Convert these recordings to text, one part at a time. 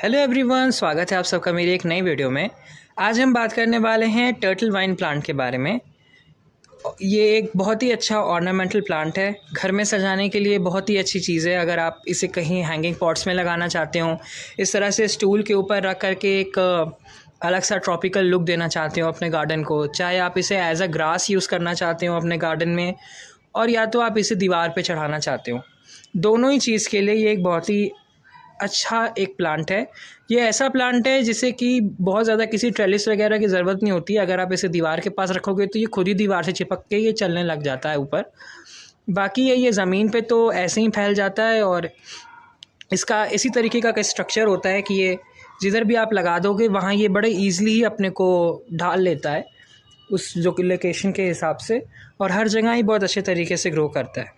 Hello everyone, स्वागत है आप सबका मेरी एक नई वीडियो में। आज हम बात करने वाले हैं टर्टल वाइन प्लांट के बारे में। ये एक बहुत ही अच्छा ऑर्नामेंटल प्लांट है, घर में सजाने के लिए बहुत ही अच्छी चीज़ है। अगर आप इसे कहीं हैंगिंग पॉट्स में लगाना चाहते हो, इस तरह से स्टूल के ऊपर रख करके एक अलग सा ट्रॉपिकल लुक देना चाहते हो अपने गार्डन को, चाहे आप इसे एज अ ग्रास यूज़ करना चाहते हो अपने गार्डन में, और या तो आप इसे दीवार पे चढ़ाना चाहते हो, दोनों ही चीज़ के लिए ये एक बहुत ही अच्छा एक प्लांट है। ये ऐसा प्लांट है जिसे कि बहुत ज़्यादा किसी ट्रेलिस वगैरह की ज़रूरत नहीं होती। अगर आप इसे दीवार के पास रखोगे तो ये खुद ही दीवार से चिपक के ये चलने लग जाता है ऊपर। बाकी ये ज़मीन पे तो ऐसे ही फैल जाता है, और इसका इसी तरीके का स्ट्रक्चर होता है कि ये जिधर भी आप लगा दोगे वहाँ ये बड़े ईज़िली ही अपने को ढाल लेता है उस जो लोकेशन के हिसाब से, और हर जगह ही बहुत अच्छे तरीके से ग्रो करता है।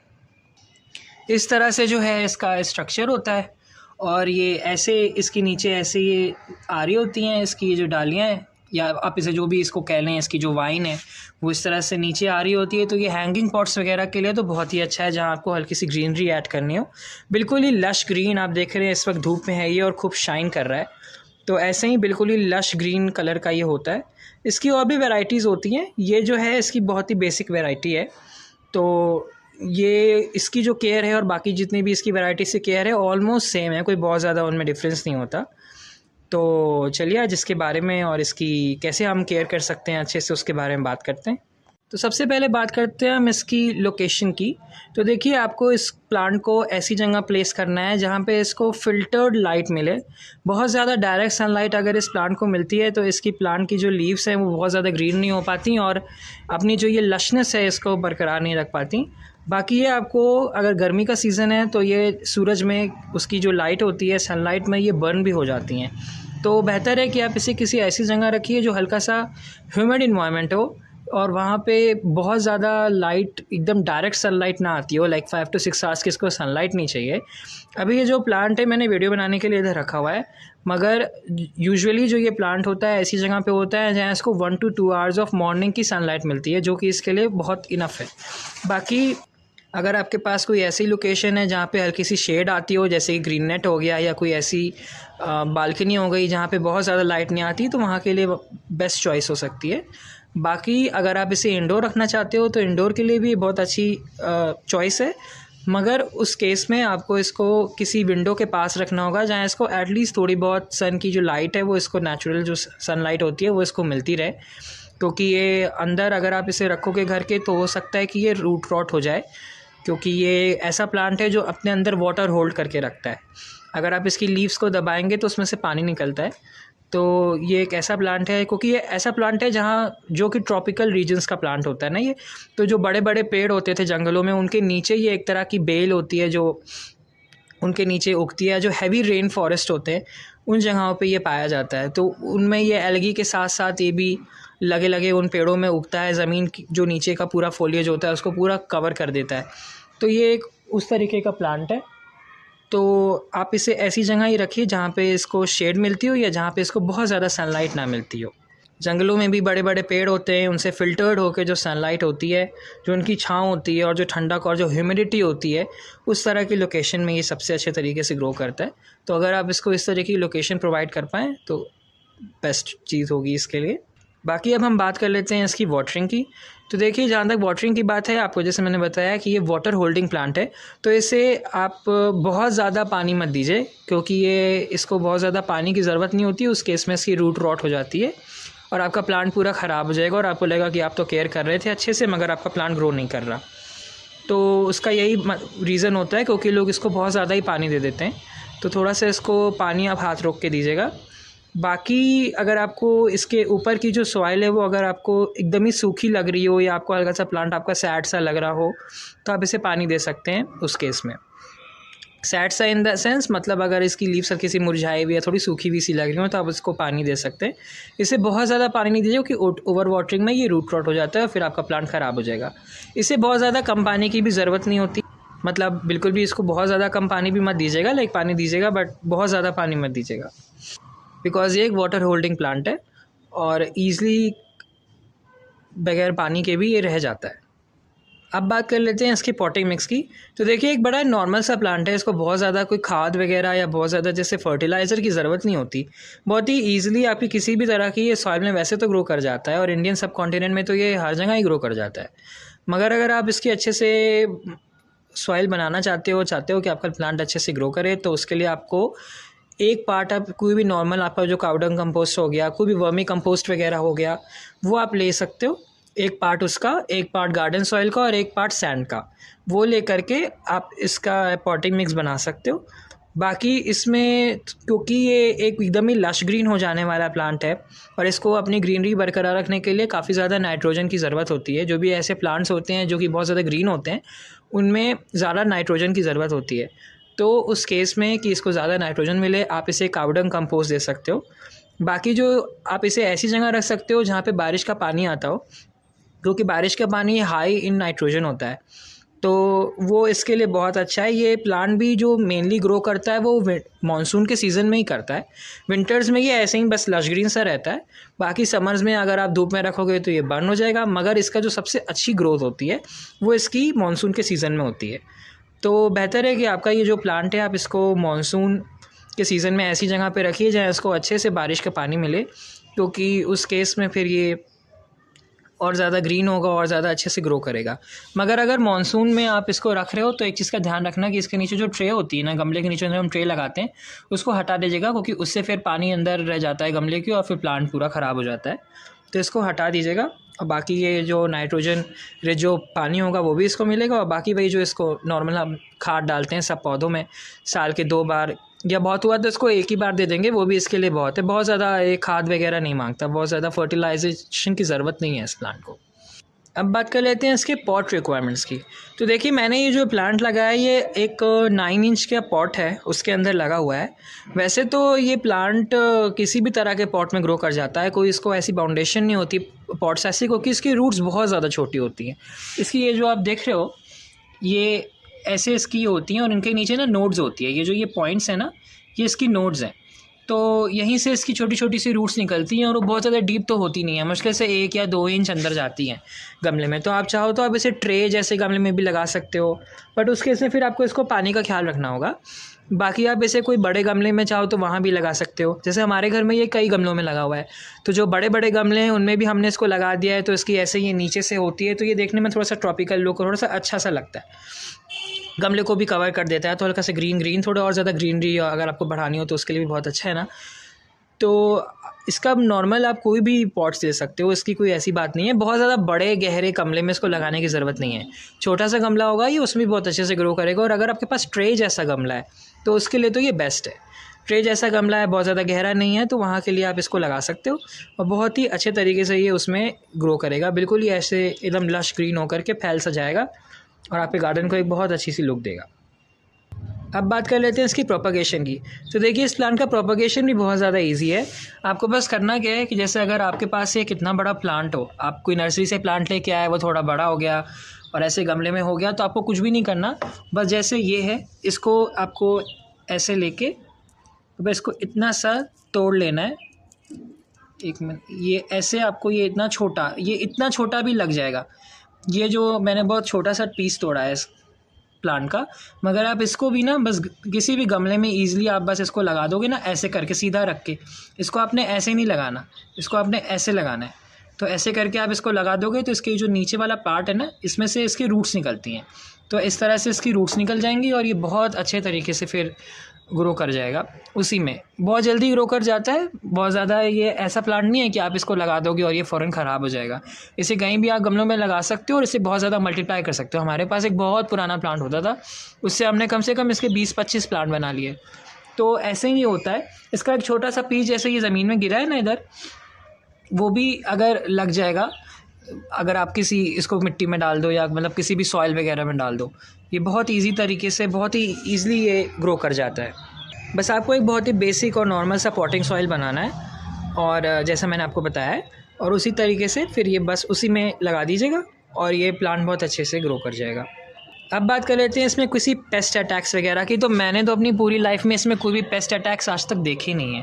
इस तरह से जो है इसका स्ट्रक्चर होता है, और ये ऐसे इसके नीचे ऐसे ये आ रही होती हैं, इसकी ये जो डालियाँ हैं, या आप इसे जो भी इसको कह लें, इसकी जो वाइन है वो इस तरह से नीचे आ रही होती है। तो ये हैंगिंग पॉट्स वगैरह के लिए तो बहुत ही अच्छा है, जहाँ आपको हल्की सी ग्रीनरी ऐड करनी हो। बिल्कुल ही लश ग्रीन आप देख रहे हैं, इस वक्त धूप में है ये और खूब शाइन कर रहा है, तो ऐसे ही बिल्कुल ही लश ग्रीन कलर का ये होता है। इसकी और भी वैराइटीज़ होती हैं, ये जो है इसकी बहुत ही बेसिक वैरायटी है। तो ये इसकी जो केयर है और बाकी जितनी भी इसकी वैरायटी से केयर है ऑलमोस्ट सेम है, कोई बहुत ज़्यादा उनमें डिफरेंस नहीं होता। तो चलिए आज इसके बारे में और इसकी कैसे हम केयर कर सकते हैं अच्छे से उसके बारे में बात करते हैं। तो सबसे पहले बात करते हैं हम इसकी लोकेशन की। तो देखिए, आपको इस प्लांट को ऐसी जगह प्लेस करना है जहाँ पे इसको फ़िल्टर्ड लाइट मिले। बहुत ज़्यादा डायरेक्ट सनलाइट अगर इस प्लांट को मिलती है तो इसकी प्लांट की जो लीव्स हैं वो बहुत ज़्यादा ग्रीन नहीं हो पाती, और अपनी जो ये लशनेस है इसको बरकरार नहीं रख पाती। बाकी ये आपको अगर गर्मी का सीज़न है तो ये सूरज में उसकी जो लाइट होती है, सनलाइट में ये बर्न भी हो जाती हैं। तो बेहतर है कि आप इसे किसी ऐसी जगह रखिए जो हल्का सा ह्यूमिड इन्वायरमेंट हो, और वहाँ पे बहुत ज़्यादा लाइट, एकदम डायरेक्ट सनलाइट ना आती हो, लाइक 5 to 6 आवर्स की इसको सनलाइट नहीं चाहिए। अभी ये जो प्लांट है मैंने वीडियो बनाने के लिए इधर रखा हुआ है, मगर यूजुअली जो ये प्लांट होता है ऐसी जगह पे होता है जहाँ इसको 1 to 2 आवर्स ऑफ मॉर्निंग की सनलाइट मिलती है, जो कि इसके लिए बहुत इनफ है। बाकी अगर आपके पास कोई ऐसी लोकेशन है जहाँ पे हल्की सी शेड आती हो, जैसे कि ग्रीन नेट हो गया, या कोई ऐसी बालकनी हो गई जहाँ पे बहुत ज़्यादा लाइट नहीं आती, तो वहाँ के लिए बेस्ट चॉइस हो सकती है। बाकी अगर आप इसे इंडोर रखना चाहते हो तो इंडोर के लिए भी बहुत अच्छी चॉइस है, मगर उस केस में आपको इसको किसी विंडो के पास रखना होगा जहाँ इसको एटलीस्ट थोड़ी बहुत सन की जो लाइट है वो इसको नेचुरल जो सनलाइट होती है वो इसको मिलती रहे। क्योंकि ये अंदर अगर आप इसे रखोगे घर के तो हो सकता है कि ये रूट रॉट हो जाए, क्योंकि ये ऐसा प्लांट है जो अपने अंदर वाटर होल्ड करके रखता है। अगर आप इसकी लीव्स को दबाएंगे तो उसमें से पानी निकलता है। तो ये एक ऐसा प्लांट है, क्योंकि ये ऐसा प्लांट है जहाँ जो कि ट्रॉपिकल रीजन्स का प्लांट होता है ना ये, तो जो बड़े बड़े पेड़ होते थे जंगलों में उनके नीचे ये एक तरह की बेल होती है जो उनके नीचे उगती है। जो हैवी रेन फॉरेस्ट होते हैं उन जगहों पे ये पाया जाता है, तो उनमें ये एल्गी के साथ साथ ये भी लगे लगे उन पेड़ों में उगता है। ज़मीन की जो नीचे का पूरा फोलिएज होता है उसको पूरा कवर कर देता है। तो ये एक उस तरीके का प्लांट है। तो आप इसे ऐसी जगह ही रखिए जहाँ पे इसको शेड मिलती हो, या जहाँ पे इसको बहुत ज़्यादा सनलाइट ना मिलती हो। जंगलों में भी बड़े बड़े पेड़ होते हैं, उनसे फ़िल्टर्ड होकर जो सनलाइट होती है, जो उनकी छाँव होती है, और जो ठंडक और जो ह्यूमिडिटी होती है, उस तरह की लोकेशन में ये सबसे अच्छे तरीके से ग्रो करता है। तो अगर आप इसको इस तरह की लोकेशन प्रोवाइड कर पाएँ तो बेस्ट चीज़ होगी इसके लिए। बाकी अब हम बात कर लेते हैं इसकी वाटरिंग की। तो देखिए, जहाँ तक वाटरिंग की बात है, आपको जैसे मैंने बताया कि ये वाटर होल्डिंग प्लांट है, तो इसे आप बहुत ज़्यादा पानी मत दीजिए, क्योंकि ये इसको बहुत ज़्यादा पानी की ज़रूरत नहीं होती। उस केस में इसकी रूट रॉट हो जाती है और आपका प्लांट पूरा ख़राब हो जाएगा, और आपको लगेगा कि आप तो केयर कर रहे थे अच्छे से मगर आपका प्लांट ग्रो नहीं कर रहा। तो उसका यही रीज़न होता है, क्योंकि लोग इसको बहुत ज़्यादा ही पानी दे देते हैं। तो थोड़ा सा इसको पानी आप हाथ रोक के दीजिएगा। बाकी अगर आपको इसके ऊपर की जो सॉइल है वो अगर आपको एकदम ही सूखी लग रही हो, या आपको हल्का सा प्लांट आपका सैड सा लग रहा हो, तो आप इसे पानी दे सकते हैं। उस केस में सैड सा इन द सेंस, मतलब अगर इसकी लीव्स हल्की सी मुरझाई हुई या थोड़ी सूखी हुई सी लग रही हो तो आप इसको पानी दे सकते हैं। इसे बहुत ज़्यादा पानी नहीं दीजिए, क्योंकि ओवर वाटरिंग में ये रूट रॉट हो जाता है और फिर आपका प्लांट ख़राब हो जाएगा। इसे बहुत ज़्यादा कम पानी की भी ज़रूरत नहीं होती, मतलब बिल्कुल भी इसको बहुत ज़्यादा कम पानी भी मत दीजिएगा, लाइक पानी दीजिएगा बट बहुत ज़्यादा पानी मत दीजिएगा, बिकॉज़ ये एक वाटर होल्डिंग प्लांट है और ईज़िली बगैर पानी के भी ये रह जाता है। अब बात कर लेते हैं इसकी पॉटिंग मिक्स की। तो देखिए एक बड़ा नॉर्मल सा प्लांट है, इसको बहुत ज़्यादा कोई खाद वगैरह या बहुत ज़्यादा जैसे फर्टिलाइज़र की ज़रूरत नहीं होती। बहुत ही ईजिली आपकी किसी भी तरह की ये सॉइल में वैसे तो ग्रो कर जाता है और इंडियन सब कॉन्टिनेंट में तो ये हर जगह ही ग्रो कर जाता है। मगर अगर आप इसकी अच्छे से सॉइल बनाना चाहते हो कि आपका प्लांट अच्छे से ग्रो करे, तो उसके लिए आपको एक पार्ट आप कोई भी नॉर्मल आपका जो काउडंग कंपोस्ट हो गया, कोई भी वर्मी कंपोस्ट वगैरह हो गया, वो आप ले सकते हो। एक पार्ट उसका, एक पार्ट गार्डन सॉइल का और एक पार्ट सैंड का, वो ले करके आप इसका पॉटिंग मिक्स बना सकते हो। बाकी इसमें क्योंकि ये एक एकदम ही लश ग्रीन हो जाने वाला प्लांट है और इसको अपनी ग्रीनरी बरकरार रखने के लिए काफ़ी ज़्यादा नाइट्रोजन की ज़रूरत होती है। जो भी ऐसे प्लांट्स होते हैं जो कि बहुत ज़्यादा ग्रीन होते हैं, उनमें ज़्यादा नाइट्रोजन की ज़रूरत होती है। तो उस केस में कि इसको ज़्यादा नाइट्रोजन मिले, आप इसे काउडंग कंपोस्ट दे सकते हो। बाकी जो आप इसे ऐसी जगह रख सकते हो जहाँ पे बारिश का पानी आता हो, क्योंकि बारिश का पानी हाई इन नाइट्रोजन होता है, तो वो इसके लिए बहुत अच्छा है। ये प्लांट भी जो मेनली ग्रो करता है वो मानसून के सीज़न में ही करता है। विंटर्स में ये ऐसे ही बस लश ग्रीन सा रहता है। बाकी समर्स में अगर आप धूप में रखोगे तो ये बर्न हो जाएगा, मगर इसका जो सबसे अच्छी ग्रोथ होती है वो इसकी मानसून के सीज़न में होती है। तो बेहतर है कि आपका ये जो प्लांट है आप इसको मानसून के सीज़न में ऐसी जगह पे रखिए जहाँ इसको अच्छे से बारिश का पानी मिले, क्योंकि उस केस में फिर ये और ज़्यादा ग्रीन होगा और ज़्यादा अच्छे से ग्रो करेगा। मगर अगर मानसून में आप इसको रख रहे हो तो एक चीज़ का ध्यान रखना कि इसके नीचे जो ट्रे होती है ना, गमले के नीचे जो हम ट्रे लगाते हैं, उसको हटा दीजिएगा, क्योंकि उससे फिर पानी अंदर रह जाता है गमले की और फिर प्लांट पूरा ख़राब हो जाता है। तो इसको हटा दीजिएगा और बाकी ये जो नाइट्रोजन जो पानी होगा वो भी इसको मिलेगा। और बाकी वही जो इसको नॉर्मल हम खाद डालते हैं सब पौधों में साल के 2 बार, या बहुत हुआ तो इसको एक ही बार दे देंगे, वो भी इसके लिए बहुत है। बहुत ज़्यादा ये खाद वगैरह नहीं मांगता, बहुत ज़्यादा फर्टिलाइजेशन की ज़रूरत नहीं है इस प्लांट को। अब बात कर लेते हैं इसके पॉट रिक्वायरमेंट्स की। तो देखिए मैंने ये जो प्लांट लगाया है ये एक 9 इंच का पॉट है, उसके अंदर लगा हुआ है। वैसे तो ये प्लांट किसी भी तरह के पॉट में ग्रो कर जाता है, कोई इसको ऐसी बाउंडेशन नहीं होती पॉट्स ऐसी, क्योंकि इसकी रूट्स बहुत ज़्यादा छोटी होती हैं। इसकी ये जो आप देख रहे हो ये ऐसे इसकी होती हैं और इनके नीचे ना नोड्स होती है। ये जो ये पॉइंट्स हैं ना, ये इसकी नोड्स हैं। तो यहीं से इसकी छोटी छोटी सी रूट्स निकलती हैं और वो बहुत ज़्यादा डीप तो होती नहीं है, मुश्किल से 1 या 2 इंच अंदर जाती हैं गमले में। तो आप चाहो तो आप इसे ट्रे जैसे गमले में भी लगा सकते हो, बट उसके इसमें फिर आपको इसको पानी का ख्याल रखना होगा। बाकी आप इसे कोई बड़े गमले में चाहो तो वहाँ भी लगा सकते हो। जैसे हमारे घर में ये कई गमलों में लगा हुआ है, तो जो बड़े बड़े गमले हैं उनमें भी हमने इसको लगा दिया है। तो इसकी ऐसे ये नीचे से होती है, तो ये देखने में थोड़ा सा ट्रॉपिकल लुक और थोड़ा सा अच्छा सा लगता है, गमले को भी कवर कर देता है। तो हल्का सा ग्रीन थोड़ा और ज़्यादा ग्रीनरी अगर आपको बढ़ानी हो तो उसके लिए भी बहुत अच्छा है ना। तो इसका नॉर्मल आप कोई भी पॉट्स ले सकते हो, इसकी कोई ऐसी बात नहीं है। बहुत ज़्यादा बड़े गहरे गमले में इसको लगाने की ज़रूरत नहीं है। छोटा सा गमला होगा ये, उसमें भी बहुत अच्छे से ग्रो करेगा। और अगर आपके पास ट्रे जैसा गमला है तो उसके लिए तो ये बेस्ट है। ट्रे जैसा गमला है, बहुत ज़्यादा गहरा नहीं है, तो वहाँ के लिए आप इसको लगा सकते हो और बहुत ही अच्छे तरीके से ये उसमें ग्रो करेगा। बिल्कुल ही ऐसे एकदम लश ग्रीन होकर के फैल सा जाएगा और आपके गार्डन को एक बहुत अच्छी सी लुक देगा। अब बात कर लेते हैं इसकी प्रोपगेशन की। तो देखिए इस प्लांट का प्रोपगेशन भी बहुत ज़्यादा इजी है। आपको बस करना क्या है कि जैसे अगर आपके पास ये कितना बड़ा प्लांट हो, आप कोई नर्सरी से प्लांट लेके आए, वो थोड़ा बड़ा हो गया और ऐसे गमले में हो गया, तो आपको कुछ भी नहीं करना। बस जैसे ये है, इसको आपको ऐसे लेके तो बस इसको इतना सा तोड़ लेना है। 1 मिनट, ये ऐसे आपको ये इतना छोटा भी लग जाएगा। ये जो मैंने बहुत छोटा सा पीस तोड़ा है इस प्लांट का, मगर आप इसको भी ना बस किसी भी गमले में ईजिली आप बस इसको लगा दोगे ना, ऐसे करके सीधा रख के। इसको आपने ऐसे नहीं लगाना, इसको आपने ऐसे लगाना है। तो ऐसे करके आप इसको लगा दोगे तो इसके जो नीचे वाला पार्ट है ना, इसमें से इसकी रूट्स निकलती हैं। तो इस तरह से इसकी रूट्स निकल जाएंगी और ये बहुत अच्छे तरीके से फिर ग्रो कर जाएगा। उसी में बहुत जल्दी ग्रो कर जाता है। बहुत ज़्यादा ये ऐसा प्लांट नहीं है कि आप इसको लगा दोगे और ये फ़ौरन ख़राब हो जाएगा। इसे कहीं भी आप गमलों में लगा सकते हो और इसे बहुत ज़्यादा मल्टीप्लाई कर सकते हो। हमारे पास एक बहुत पुराना प्लांट होता था, उससे हमने कम से कम इसके 20-25 प्लांट बना लिए। तो ऐसे ही होता है। इसका एक छोटा सा पीस जैसे ये ज़मीन में गिरा है ना इधर, वो भी अगर लग जाएगा, अगर आप किसी इसको मिट्टी में डाल दो या मतलब किसी भी सॉइल वगैरह में डाल दो, ये बहुत इजी तरीके से बहुत ही ईज़िली ये ग्रो कर जाता है। बस आपको एक बहुत ही बेसिक और नॉर्मल सा पॉटिंग सॉइल बनाना है और जैसा मैंने आपको बताया है, और उसी तरीके से फिर ये बस उसी में लगा दीजिएगा और ये प्लांट बहुत अच्छे से ग्रो कर जाएगा। अब बात कर लेते हैं इसमें किसी पेस्ट अटैक्स वगैरह की। तो मैंने तो अपनी पूरी लाइफ में इसमें कोई भी पेस्ट अटैक्स आज तक देखे नहीं है।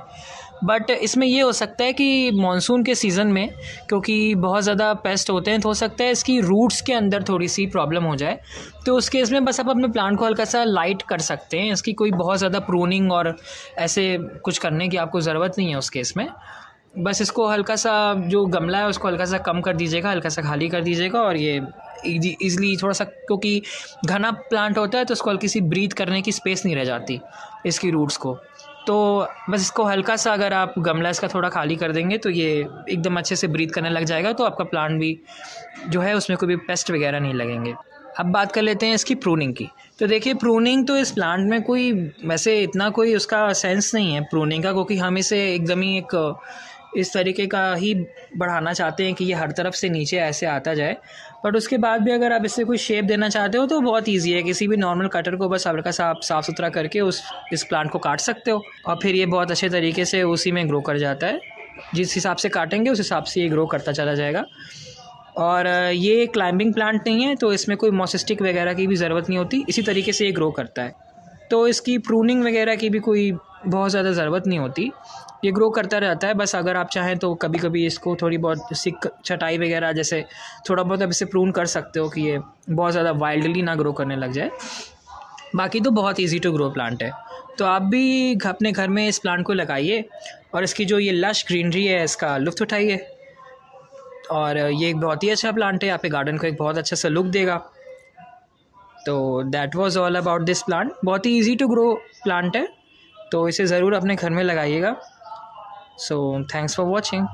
बट इसमें ये हो सकता है कि मानसून के सीज़न में क्योंकि बहुत ज़्यादा पेस्ट होते हैं तो हो सकता है इसकी रूट्स के अंदर थोड़ी सी प्रॉब्लम हो जाए। तो उस केस में बस आप अपने प्लांट को हल्का सा लाइट कर सकते हैं, इसकी कोई बहुत ज़्यादा प्रूनिंग और ऐसे कुछ करने की आपको ज़रूरत नहीं है उस केस में। बस इसको हल्का सा जो गमला है उसको हल्का सा कम कर दीजिएगा, हल्का सा खाली कर दीजिएगा और ये ईज़िली थोड़ा सा, क्योंकि घना प्लांट होता है तो उसको हल्की सी ब्रीथ करने की स्पेस नहीं रह जाती इसकी रूट्स को। तो बस इसको हल्का सा अगर आप गमला इसका थोड़ा खाली कर देंगे तो ये एकदम अच्छे से ब्रीथ करने लग जाएगा, तो आपका प्लांट भी जो है उसमें कोई भी पेस्ट वगैरह नहीं लगेंगे। अब बात कर लेते हैं इसकी प्रूनिंग की। तो देखिए प्रूनिंग तो इस प्लांट में कोई वैसे इतना कोई उसका सेंस नहीं है प्रूनिंग का, क्योंकि हम इसे एकदम ही एक इस तरीके का ही बढ़ाना चाहते हैं कि ये हर तरफ से नीचे ऐसे आता जाए। बट उसके बाद भी अगर आप इससे कोई शेप देना चाहते हो तो बहुत ईजी है, किसी भी नॉर्मल कटर को बस हल्का सा आप साफ़ सुथरा करके इस प्लांट को काट सकते हो और फिर ये बहुत अच्छे तरीके से उसी में ग्रो कर जाता है। जिस हिसाब से काटेंगे उस हिसाब से ये ग्रो करता चला जाएगा। और ये क्लाइंबिंग प्लांट नहीं है तो इसमें कोई मॉसिस्टिक वगैरह की भी ज़रूरत नहीं होती, इसी तरीके से ये ग्रो करता है। तो इसकी प्रूनिंग वगैरह की भी कोई बहुत ज़्यादा ज़रूरत नहीं होती, ये ग्रो करता रहता है। बस अगर आप चाहें तो कभी कभी इसको थोड़ी बहुत सिक छटाई वगैरह जैसे थोड़ा बहुत आप इसे प्रून कर सकते हो कि ये बहुत ज़्यादा वाइल्डली ना ग्रो करने लग जाए। बाकी तो बहुत ईजी टू ग्रो प्लांट है। तो आप भी अपने घर में इस प्लांट को लगाइए और इसकी जो ये लश ग्रीनरी है इसका लुत्फ़ उठाइए। और ये एक बहुत ही अच्छा प्लांट है, आपके गार्डन को एक बहुत अच्छा सा लुक देगा। तो that was all about this plant. बहुत ही इजी टू ग्रो प्लांट है, तो इसे ज़रूर अपने घर में लगाइएगा। So thanks for watching.